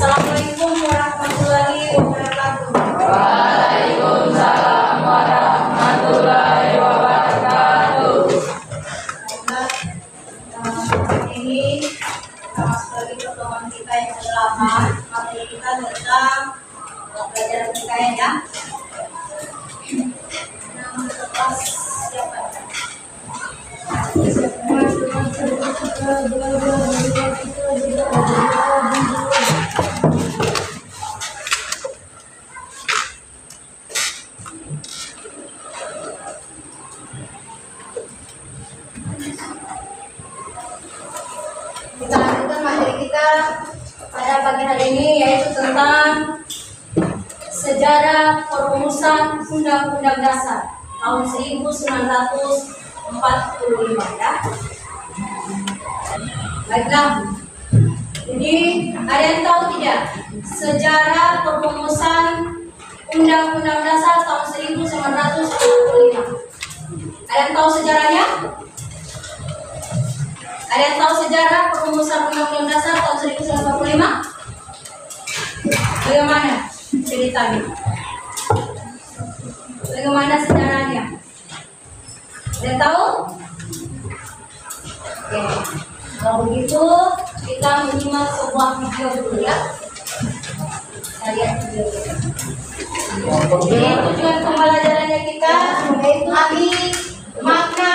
Assalamualaikum warahmatullahi wabarakatuh. Waalaikumsalam warahmatullahi wabarakatuh. Ini masuk lagi pertemuan kita yang ke-8. Materi kita tentang pelajaran PKN ya. Nama kelas siapa? Kita lanjutkan materi kita pada pagi hari ini, yaitu tentang sejarah perumusan Undang-Undang Dasar tahun 1945 ya. Baiklah. Jadi ada yang tahu tidak sejarah perumusan Undang-Undang Dasar tahun 1945? Ada yang tahu sejarahnya? Ada yang tahu sejarah perumusan Undang-Undang Dasar tahun 1945? Bagaimana ceritanya? Bagaimana sejarahnya? Ada yang tahu? Oke. Kalau begitu kita menyimak sebuah video dulu ya. Kita lihat video ini. Jadi tujuan pembelajarannya kita memahami makna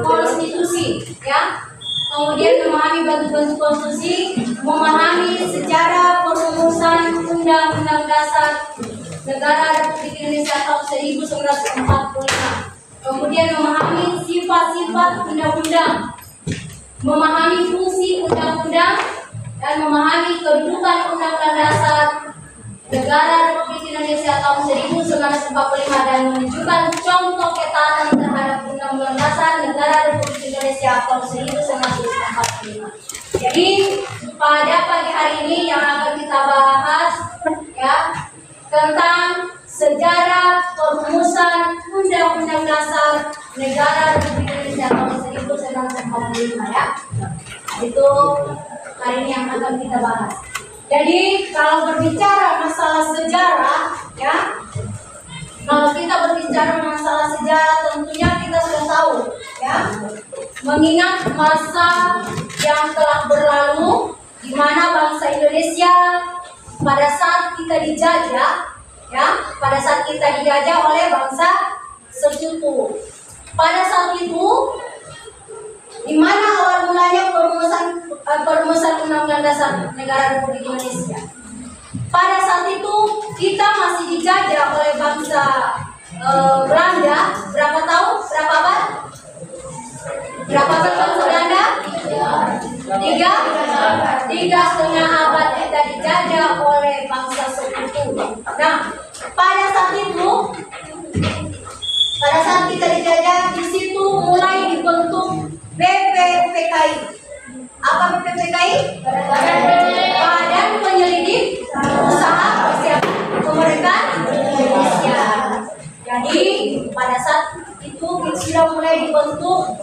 konstitusi ya. Kemudian memahami bentuk-bentuk konstitusi, memahami sejarah perumusan Undang-Undang Dasar Negara Republik Indonesia tahun 1945. Kemudian memahami sifat-sifat undang-undang, memahami fungsi undang-undang, dan memahami kedudukan Undang-Undang Dasar Negara Republik Indonesia tahun 1945 dan menunjukkan contoh ketaatan terhadap Undang-Undang Dasar Negara Republik Indonesia tahun 1945. Jadi pada pagi hari ini yang akan kita bahas ya tentang sejarah perumusan Undang-Undang Dasar Negara Republik Indonesia tahun 1945 ya. Itu hari ini yang akan kita bahas. Jadi kalau berbicara masalah sejarah ya, kalau kita berbicara masalah sejarah tentunya kita sudah tahu ya, mengingat masa yang telah berlalu di mana bangsa Indonesia pada saat kita dijajah ya, pada saat kita dijajah oleh bangsa sekutu. Pada saat itu di mana awal mulanya perumusan Undang-Undang Dasar Negara Republik Indonesia. Pada saat itu kita masih dijajah oleh bangsa Belanda. Berapa tahun? Berapa abad? Berapa abad bangsa Belanda? Tiga setengah abad kita dijajah oleh bangsa sekutu. Nah, pada saat kita dijajah, di situ mulai dibentuk BPPKI. Apa BPPKI? Badan Penyelidik Usaha Persiapan Kemerdekaan Indonesia. Jadi pada saat itu sudah mulai dibentuk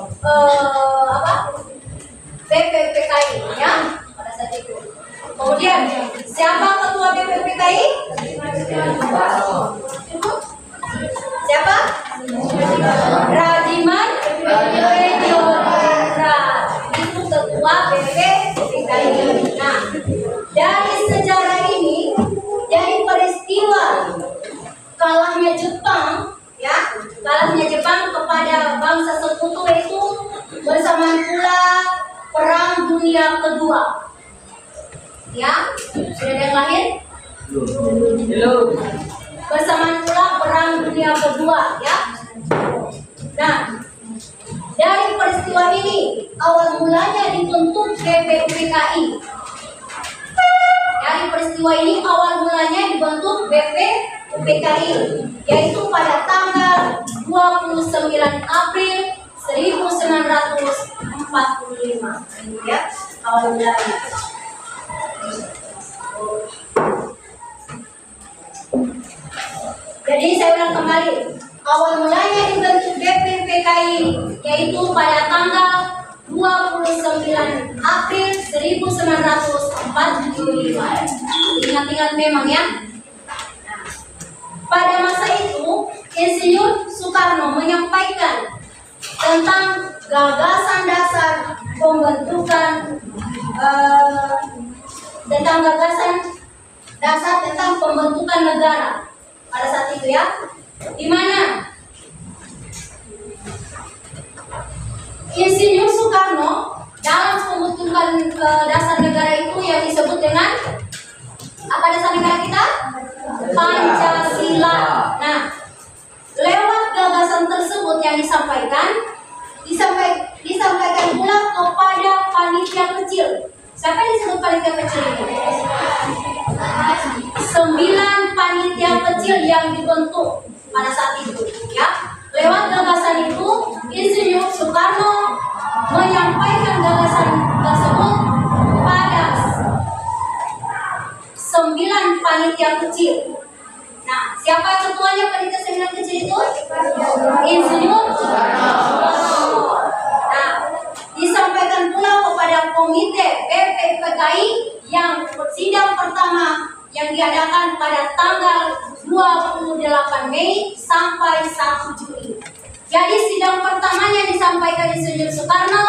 BPPKI ya pada saat itu. Kemudian siapa ketua BPPKI? Siapa? Radiman Djoni. Itu ketua BPPKI. Nah, dari sejarah ini, dari peristiwa kalahnya Jepang, ya, kalahnya Jepang kepada bangsa sekutu itu bersamaan pula Perang Dunia Kedua. Ya, sudah ada yang lahir? Belum. Bersamaan pula Perang Dunia Kedua, ya. Nah, dari peristiwa ini awal mulanya dibentuk BPPKI. Dari peristiwa ini awal mulanya dibentuk BPPKI, yaitu pada tanggal 29 April 1945. Ya, awal mulanya. Jadi saya ulang kembali, awal mulanya dibentuk BPPKI yaitu pada tanggal 29 April 1945. Ini ingat-ingat memang ya. Pada masa itu, Insinyur Soekarno menyampaikan tentang gagasan dasar pembentukan tentang pembentukan negara pada saat itu ya, di mana Insinyur Soekarno dalam pembentukan dasar negara itu yang disebut dengan apa dasar negara kita? Pancasila. Nah, lewat gagasan tersebut yang disampaikan pula kepada panitia kecil. Siapa yang disebut panitia kecil ini? 9 panitia kecil yang dibentuk pada saat itu, ya. Lewat gagasan itu, Insinyur Soekarno menyampaikan gagasan tersebut pada 9 panitia kecil. Nah, siapa ketuanya panitia 9 kecil itu? Insinyur Soekarno. Nah, disampaikan pula kepada komite BPPKI yang sidang pertama yang diadakan pada tanggal 28 Mei sampai 1 Juli. Jadi sidang pertamanya disampaikan Insinyur Soekarno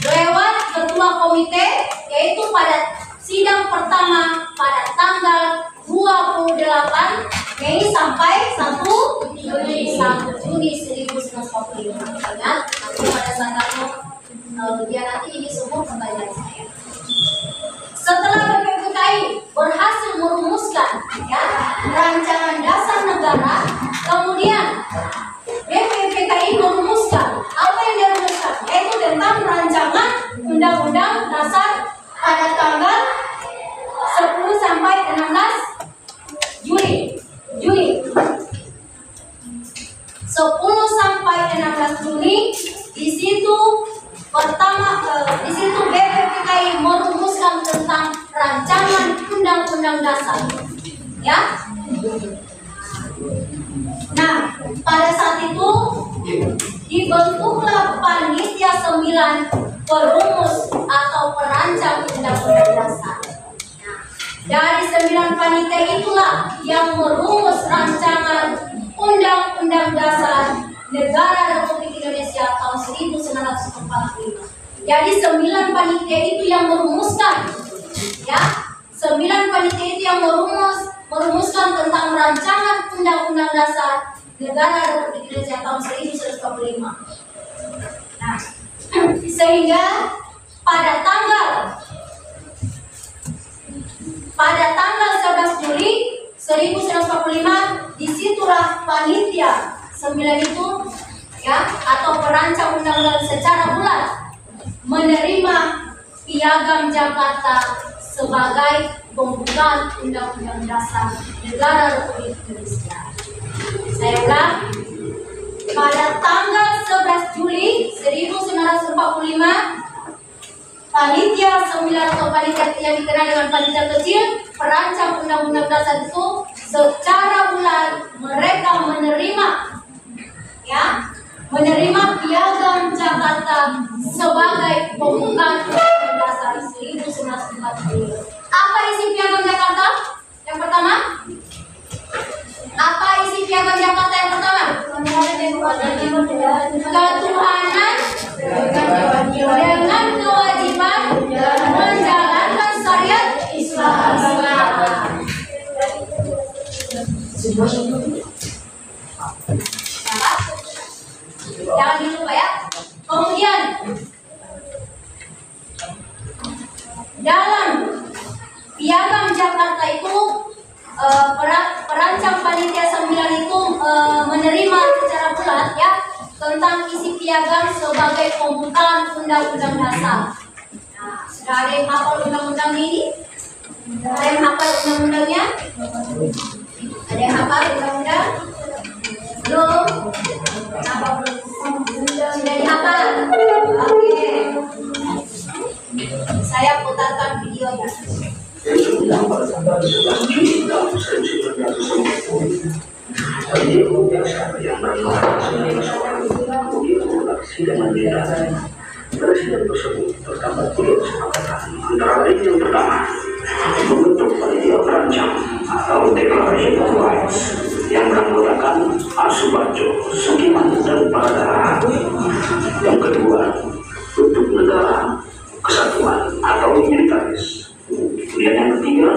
lewat ketua komite, yaitu pada sidang pertama pada tanggal 28 Mei sampai 1 Juni 1945. Ingat, nanti pada saat kamu dia nanti ini semua kembali saya. Setelah BPPKI berhasil merumuskan ya rancangan dasar negara, kemudian BPPKI merumuskan apa yang dirumuskan, yaitu tentang rancangan undang-undang dasar pada tanggal 10 sampai 16 Juli. 10 sampai 16 Juni di situ BPPKI merumuskan tentang rancangan undang-undang dasar. Ya. Nah, pada saat itu dibentuklah panitia 9 perumus atau perancang undang-undang dasar. Nah, dari 9 panitia itulah yang merumus rancangan undang-undang dasar Negara Republik Indonesia tahun 1945. Jadi 9 panitia itu yang merumuskan, ya, 9 panitia itu yang merumuskan tentang rancangan undang-undang dasar Negara Republik Indonesia tahun 1945. Nah, sehingga pada tanggal 11 Juli 1945 disitulah panitia 9 itu ya atau perancang undang-undang secara bulat menerima Piagam Jakarta sebagai pembukaan undang-undang dasar Negara Republik Indonesia. Saya ulang, pada tanggal 11 Juli 1945 panitia 9 atau panitia yang dikenal dengan panitia kecil perancang undang-undang dasar itu secara bulat mereka menerima Piagam Jakarta sebagai pembukaan undang-undang dasar 1945. Apa isi Piagam Jakarta? Yang pertama, apa isi Piagam Jakarta yang pertama? Ketuhanan dengan kewajiban menjalankan syariat Islam. Jangan dilupa ya. Kemudian dalam Piagam Jakarta itu perancang panitia 9 itu menerima secara bulat ya tentang isi piagam sebagai pembukaan undang-undang dasar. Nah, sudah ada yang hafal undang-undang ini? Ada yang hafal undang-undangnya? Ada yang hafal undang-undang? Belum? Kenapa belum? Sudah dihafal? Oke. Saya putarkan videonya. Presiden tersebut terdapat 3 kesepakatan antara lain yang pertama Kemudian yang ketiga,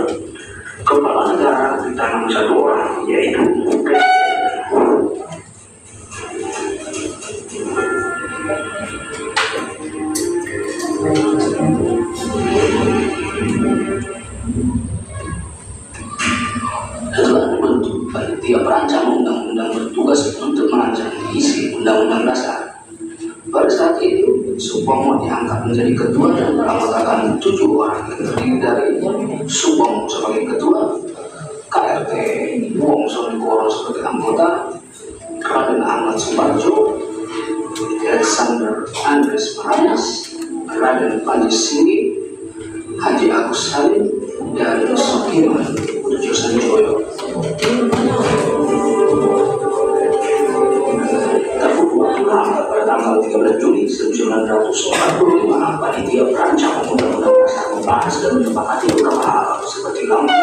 kepala negara di tangan satu orang, yaitu Presiden. Telah dibentuk panitia perancang undang-undang bertugas untuk merancang isi undang-undang dasar. Pada saat itu, Supomo diangkat menjadi ketua dan beranggotakan 7 orang yang terdiri dari Supomo sebagai ketua, KRT Wongso Negoro sebagai anggota, Raden Ahmad Suparjo, Alexander Andres Maranas, Raden Panji Singgi, Haji Agus Salim, dan Sokiman Pujo Sanjoyo. Pada tanggal 13 Juli 1945, panitia perancang undang-undang dasar membahas dan menyepakati beberapa hal seperti lambang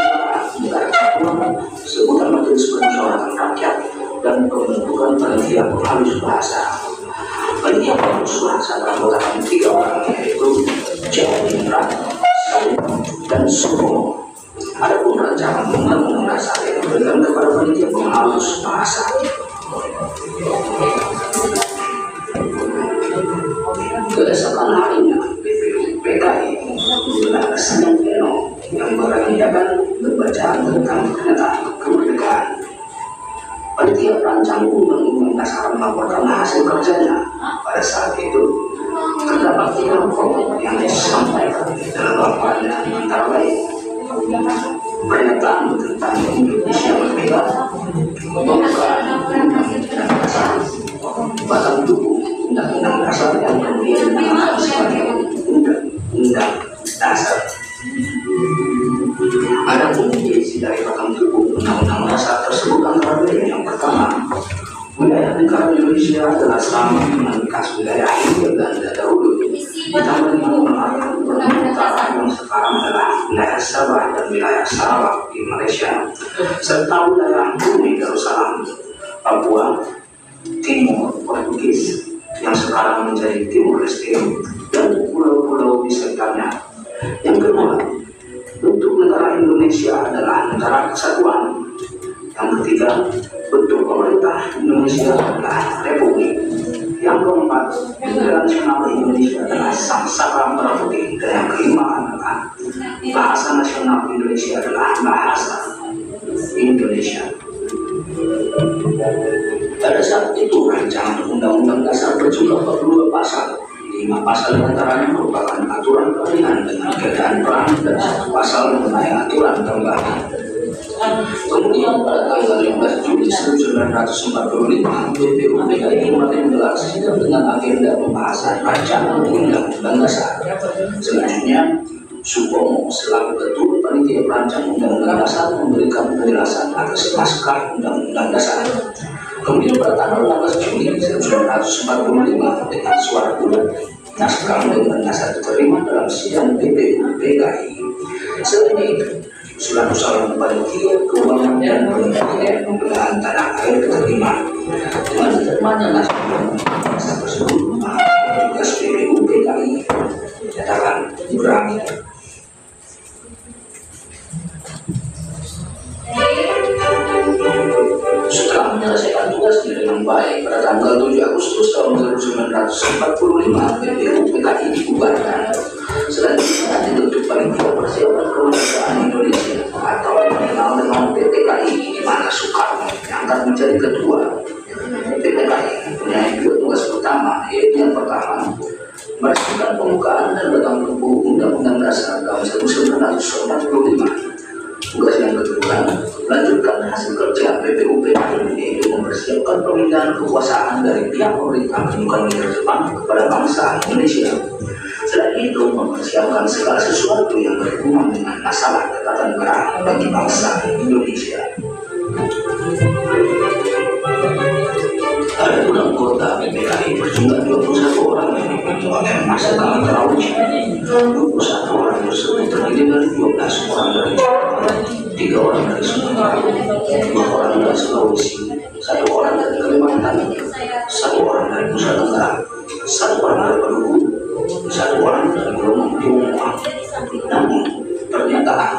negara kesatuan, sebutan Majelis Permusyawaratan Rakyat, dan pembentukan panitia penghalus bahasa. Panitia penghalus bahasa beranggotakan 3 orang, yaitu Jawa Indra, Salim, dan Supomo. Adapun rancangan undang-undang dasar yang diberikan kepada panitia penghalus bahasa. Keesokan harinya, PKI menggelar sidang pleno yang beragam pembacaan tentang pernyataan kemerdekaan. Panitia perancang undang-undang dasar melaporkan hasil kerjanya. Pada saat itu, terdapat 3 pokok yang disampaikan dalam laporannya, antara lain pernyataan tentang Indonesia merdeka, pembukaan undang-undang dasar, batang tubuh undang-undang dasar yang kemudian dinamakan sebagai undang-undang dasar. Adapun isi dari batang tubuh undang-undang dasar tersebut antara lain yang pertama, wilayah negara Indonesia adalah sama dengan bekas wilayah Hindia Belanda dahulu, ditambah dengan melarang utara yang sekarang adalah wilayah Sabah dan wilayah Sarawak di Malaysia, serta wilayah Bumi Darussalam, Papua Timur Portugis yang sekarang menjadi Timur Leste, dan pulau-pulau di sekitarnya. Yang kedua, bentuk negara Indonesia adalah negara kesatuan. Yang ketiga, bentuk pemerintah Indonesia adalah republik. Yang keempat, bendera nasional Indonesia adalah Sangsaka Merah Putih. Dan yang kelima adalah bahasa nasional Indonesia adalah bahasa Indonesia. Pada saat itu, rancangan undang-undang dasar berjumlah 42 pasal. 5 pasal diantaranya merupakan aturan pemilihan dengan keadaan perang dan 1 pasal mengenai aturan tambahan. Kemudian pada tanggal 15 Juli 1945, BPUPKI mulai menggelar sidang dengan agenda pembahasan rancangan undang-undang dasar. Selanjutnya, Supomo selaku ketua panitia perancang undang-undang dasar memberikan penjelasan atas naskah undang-undang dasar. Kemudian pada tanggal 16 Juli 1945 dengan suara bulat, naskah undang-undang dasar diterima dalam sidang BPUPKI. Selain itu, surat usulan panitia keuangan dan pembelahan tanah air diterima. Dengan diterimanya naskah undang-undang dasar tersebut, tugas BPUPKI dinyatakan berakhir. Setelah menyelesaikan tugasnya dengan baik, pada tanggal 7 Agustus tahun 1945, BPUPKI dibubarkan. Selanjutnya dibentuk panitia persiapan kemerdekaan Indonesia atau dikenal dengan PPKI, di mana Soekarno diangkat menjadi ketua. PPKI mempunyai 2 tugas utama, yaitu yang pertama, meresmikan pembukaan dan batang tubuh Undang-Undang Dasar tahun 1945. Tugas yang kedua, melanjutkan hasil kerja BPUPKI, yaitu mempersiapkan pemindahan kekuasaan dari pihak pemerintah bukan militer Jepang kepada bangsa Indonesia. Selain itu, mempersiapkan segala sesuatu yang berhubungan dengan masalah ketatanegaraan bagi bangsa Indonesia. Ada pun anggota PPKI berjumlah 21 orang yang dipimpin oleh Mas Kami Terawih. 21 orang tersebut terdiri dari 12 orang dari Jawa, 3 orang dari Sumatera, 2 orang dari Sulawesi, 1 orang dari Kalimantan, 1 orang dari Nusa Tenggara, 1 orang dari Maluku, 1 orang dari Gelombang Tionghoa. Namun, pernyataan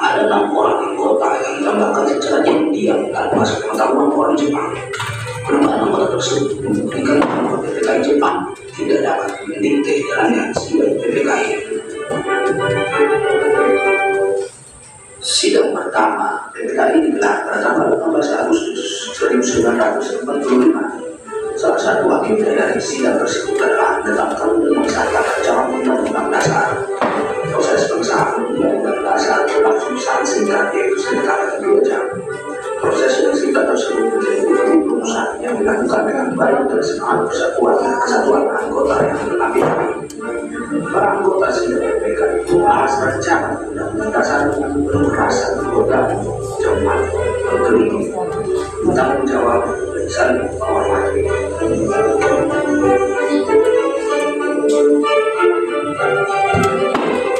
tersebut membuktikan bahwa PPKI Jepang tidak dapat mendikte jalannya sidang PPKI. Sidang pertama PPKI digelar pada tanggal 18 Agustus 1945. Salah satu agenda dari sidang tersebut adalah menetapkan mengesahkan rancangan Undang-Undang Dasar. Proses pengesahan Undang-Undang Dasar berlangsung sangat singkat, yaitu sekitar 2 jam. Proses yang singkat tersebut menjadi bukti rumusan yang dilakukan dengan baik dan semangat persatuan dan kesatuan anggota yang berapi-api. Para anggota sidang PPKI membahas rancangan Undang-Undang Dasar dengan penuh rasa godaan, cermat, berkelindung, bertanggung jawab, dan saling menghormati.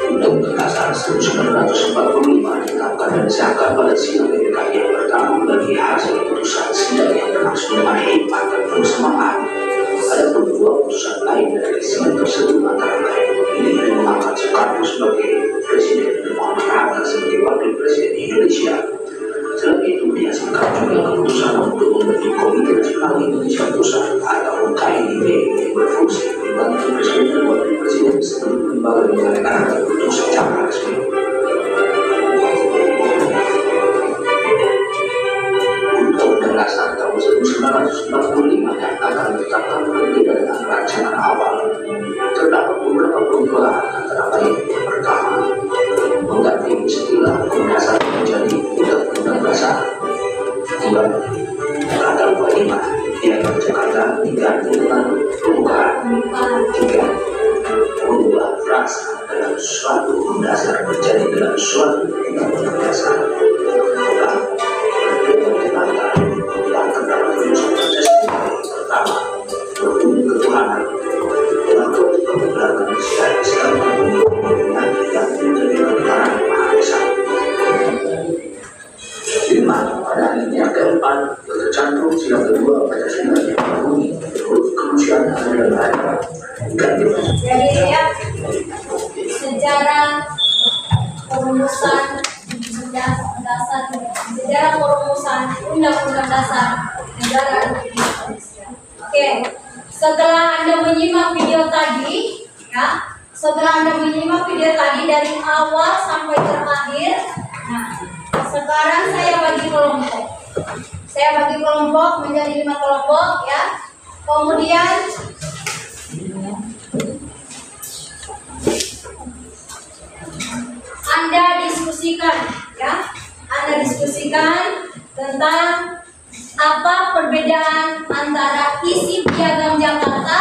Undang-Undang Dasar 1945 ditetapkan dan disahkan pada sidang PPKI yang pertama bagi hasil putusan sidang yang berlangsung dengan hikmat dan penuh semangat. Ada pun 2 putusan lain dari sidang tersebut antara lain memilih mengangkat Soekarno sebagai presiden dan Muhammad Hatta sebagai wakil presiden Indonesia. Selain itu dihasilkan juga keputusan untuk membentuk Komite Nasional Indonesia Pusat atau KNIP yang berfungsi membantu presiden dan wakil presiden sebelum lembaga negara terbentuk secara resmi. Undang-Undang Dasar tahun 1945 yang akan ditetapkan berbeda dengan rancangan awal. Terdapat beberapa perubahan antara lain yang pertama, mengganti istilah hukum dasar menjadi Undang-Undang Dasar. Kedua, tanggal 25 yang Jakarta diganti dengan perubahan. Tiga, mengubah frasa dalam suatu dasar menjadi dalam suatu Undang-Undang Dasar. Empat, yang terdapat unsur Pancasila pertama, bertumbuh ketuhanan dengan kebenaran secara Islam dengan yang menjadi kebenaran Maha Esa. 5. Pada alinea keempat tercantum sila kedua Pancasila yang berbunyi huruf kemanusiaan dan ada ganti. Jadi ya, sejarah perumusan Undang-Undang Dasar Negara Republik Indonesia. Oke, setelah Anda menyimak video tadi, dari awal sampai terakhir, nah, sekarang saya bagi kelompok. Saya bagi kelompok menjadi 5 kelompok, ya. Kemudian Anda diskusikan, ya. Anda diskusikan tentang apa perbedaan antara isi Piagam Jakarta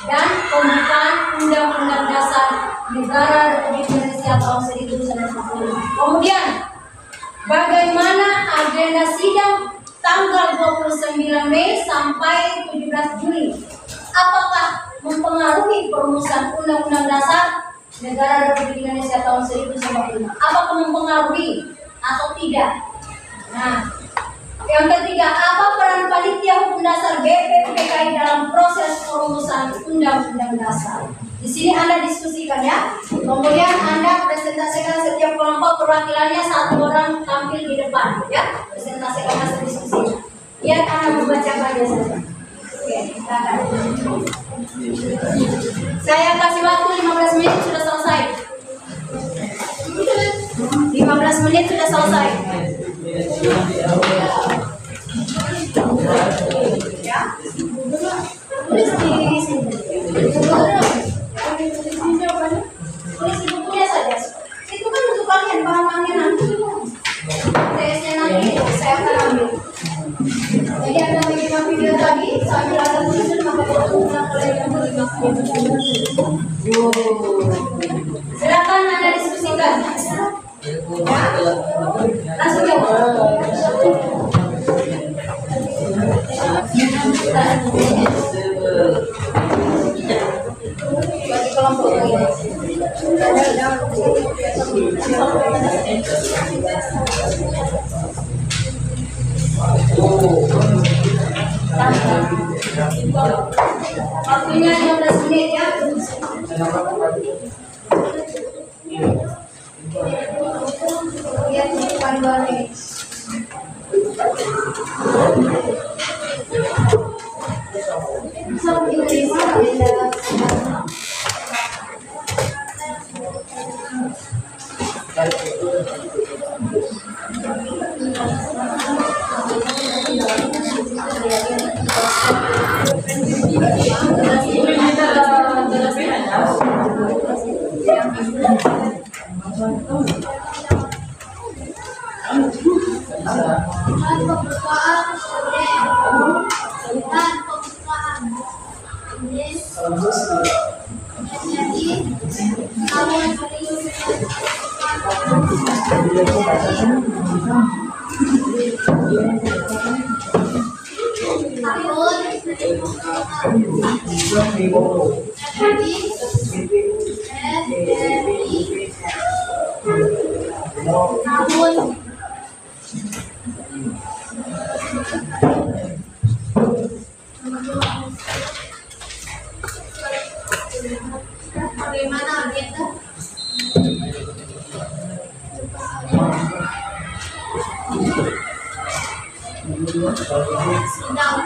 dan pembukaan Undang-Undang Dasar Negara Republik Indonesia tahun 1945. Kemudian, bagaimana agenda sidang tanggal 29 Mei sampai 17 Juli? Apakah mempengaruhi perumusan Undang-Undang Dasar Negara Republik Indonesia tahun 1945? Apakah mempengaruhi atau tidak? Nah, yang ketiga, apa peran Panitia Hukum Dasar BPPKI dalam proses perumusan Undang-Undang Dasar? Di sini Anda diskusikan, ya. Kemudian Anda presentasikan setiap kelompok perwakilannya, 1 orang tampil di depan, ya. Presentasikan hasil diskusinya. Biar Anda membacakan saja. Oke, silakan. Saya kasih waktu 15 menit sudah selesai. 15 menit sudah selesai. Ya. Tulis di sini. Tulis di bukunya saja. Itu kan untuk kalian, bahan-bahannya nanti. TS-nya nanti saya akan ambil. Jadi Anda menyimak video tadi, sambil Anda tulisan maka berhubungan kalian yang menyimak video. Silakan Anda diskusikan. Ya, langsung jawab. Bagi kelompok ini. Waktunya 15 menit, ya. Bagaimana agenda? Sidang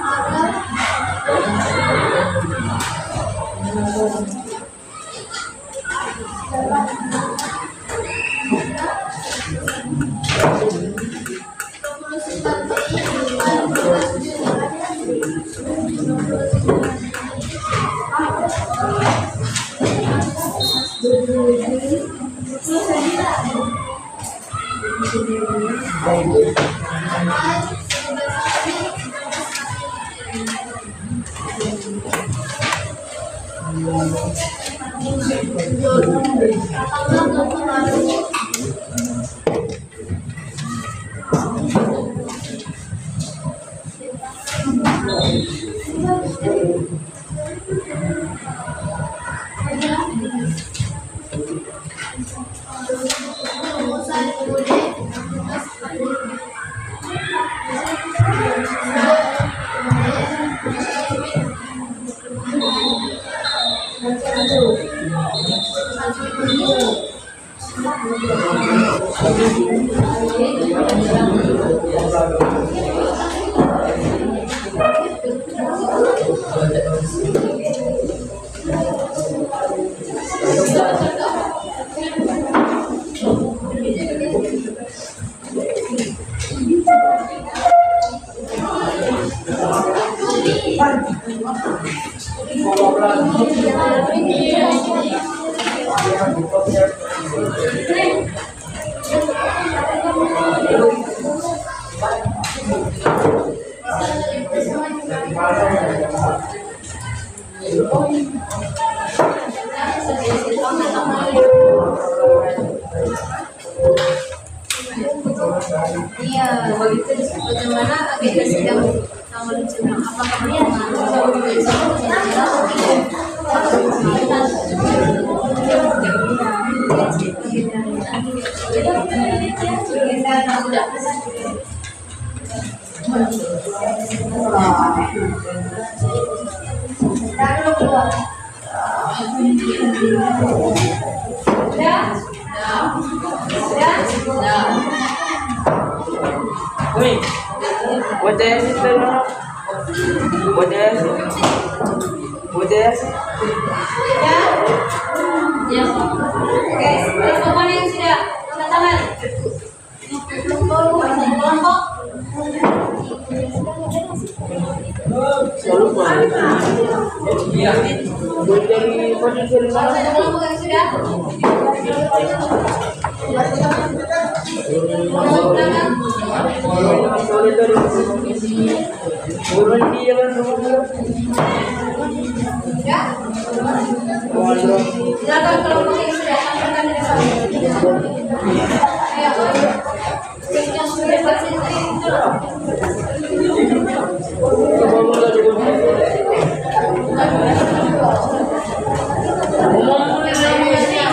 hari bagaimana agenda sidang tanggal 7? Apakah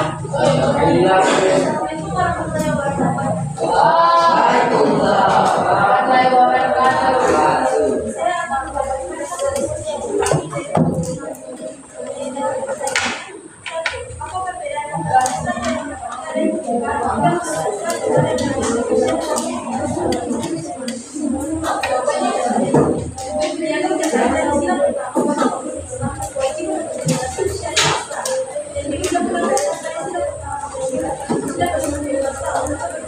Terima kasih.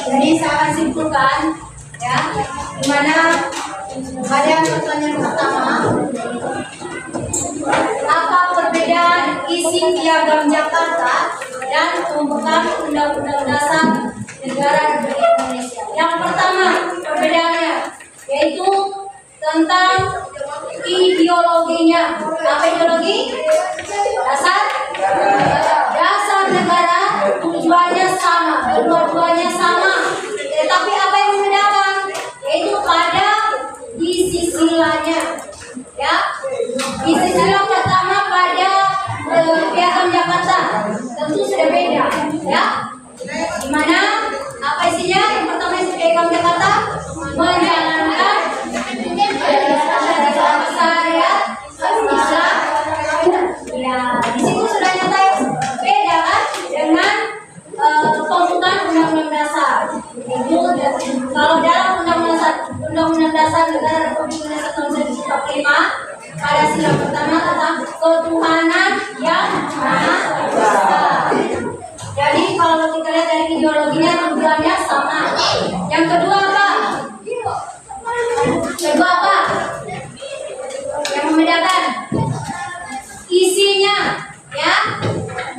Jadi saya akan simpulkan ya, dimana pada pertanyaan pertama, apa perbedaan isi piagam Jakarta dan pembukaan Undang-Undang Dasar Negara Republik Indonesia? Yang pertama perbedaannya yaitu tentang ideologinya. Apa ideologi? Dasar negara, tujuannya sama, kedua-duanya sama. Tetapi apa yang membedakan? Yaitu pada isi silanya. Ya, isi sila pertama pada Piagam Jakarta tentu sudah beda. Ya, dimana apa isinya? Yang pertama isi Piagam Jakarta menjalankan syariat Islam. Ya, di situ sudah nyata beda kan dengan pembukaan Undang-Undang Dasar. Itu kalau dalam Undang-Undang Dasar Negara Republik Indonesia tahun 1945 pada sila pertama tentang ketuhanan yang maha esa. Jadi kalau kita lihat dari ideologinya, tujuannya sama. Yang kedua apa? Kedua apa? Yang membedakan isinya, ya.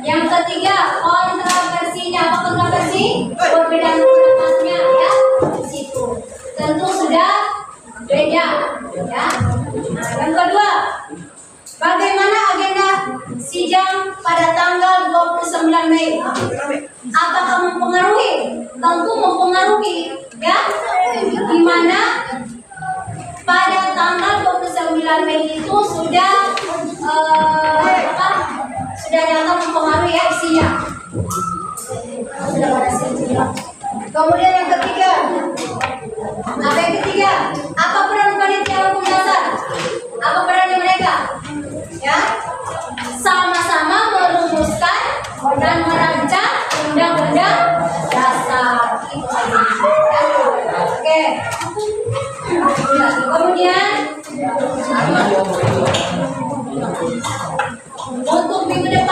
Yang ketiga kontroversinya. Apa kontroversi? Perbedaan pendapatnya, ya. Di situ tentu sudah beda, ya. Nah, yang kedua, bagaimana agenda sidang pada tanggal 29 Mei? Apakah mempengaruhi? Tentu mempengaruhi, ya. Di mana pada tanggal 29 Mei itu sudah sudah nyata mempengaruhi ya isinya. Sudah pada sini. Kemudian yang ketiga, apa yang ketiga? Apa peran panitia hukum dasar? Apa perannya mereka? Ya, sama-sama merumuskan dan merancang undang-undang dasar. Itu saja. Ya. Oke. Kemudian untuk minggu depan